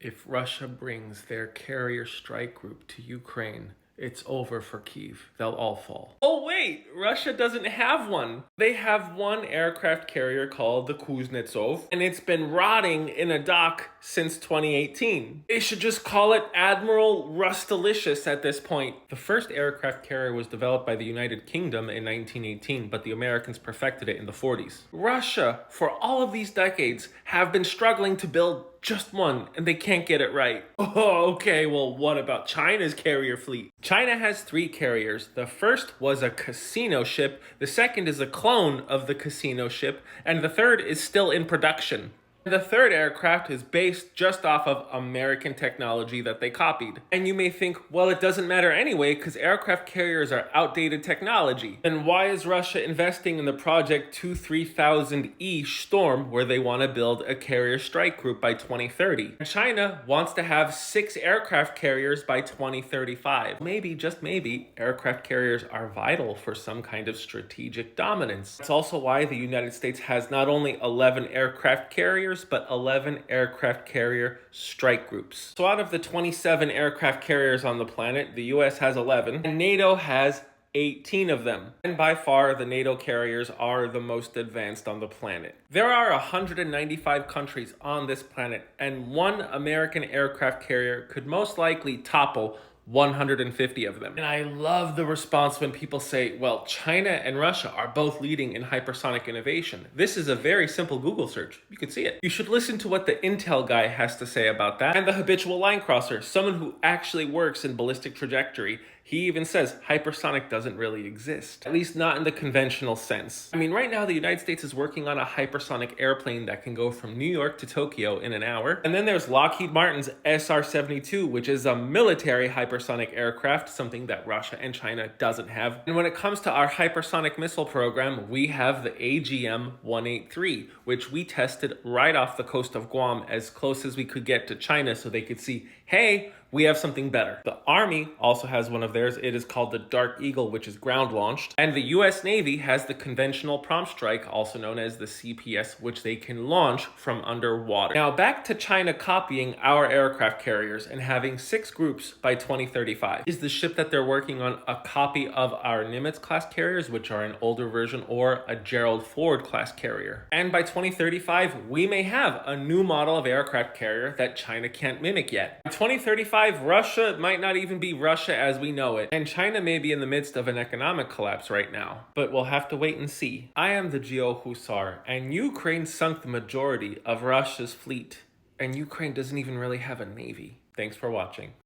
If Russia brings their carrier strike group to Ukraine, it's over for Kyiv. They'll all fall. Oh wait, Russia doesn't have one. They have one aircraft carrier called the Kuznetsov, and it's been rotting in a dock since 2018. They should just call it Admiral Rustalicious at this point. The first aircraft carrier was developed by the United Kingdom in 1918, but the Americans perfected it in the 40s. Russia, for all of these decades, have been struggling to build just one, and they can't get it right. Oh, okay, well, what about China's carrier fleet? China has 3 carriers. The first was a casino ship, the second is a clone of the casino ship, and the third is still in production. The third aircraft is based just off of American technology that they copied. And you may think, well, it doesn't matter anyway because aircraft carriers are outdated technology. Then why is Russia investing in the Project 23000E Storm where they want to build a carrier strike group by 2030? China wants to have 6 aircraft carriers by 2035. Maybe, just maybe, aircraft carriers are vital for some kind of strategic dominance. That's also why the United States has not only 11 aircraft carriers, but 11 aircraft carrier strike groups. So out of the 27 aircraft carriers on the planet, the US has 11, and NATO has 18 of them. And by far, the NATO carriers are the most advanced on the planet. There are 195 countries on this planet, and one American aircraft carrier could most likely topple 150 of them. And I love the response when people say, well, China and Russia are both leading in hypersonic innovation. This is a very simple Google search. You can see it. You should listen to what the Intel guy has to say about that. And the habitual linecrosser, someone who actually works in ballistic trajectory, he even says hypersonic doesn't really exist, at least not in the conventional sense. I mean, right now the United States is working on a hypersonic airplane that can go from New York to Tokyo in an hour. And then there's Lockheed Martin's SR-72, which is a military hypersonic aircraft, something that Russia and China doesn't have. And when it comes to our hypersonic missile program, we have the AGM-183, which we tested right off the coast of Guam as close as we could get to China so they could see, hey, we have something better. The Army also has one of theirs. It is called the Dark Eagle, which is ground launched. And the US Navy has the Conventional Prompt Strike, also known as the CPS, which they can launch from underwater. Now back to China copying our aircraft carriers and having 6 groups by 2035. Is the ship that they're working on a copy of our Nimitz class carriers, which are an older version, or a Gerald Ford class carrier? And by 2035, we may have a new model of aircraft carrier that China can't mimic yet. By 2035, Russia might not even be Russia as we know it, and China may be in the midst of an economic collapse right now, but we'll have to wait and see. I am the Geo Hussar, and Ukraine sunk the majority of Russia's fleet, and Ukraine doesn't even really have a navy. Thanks for watching.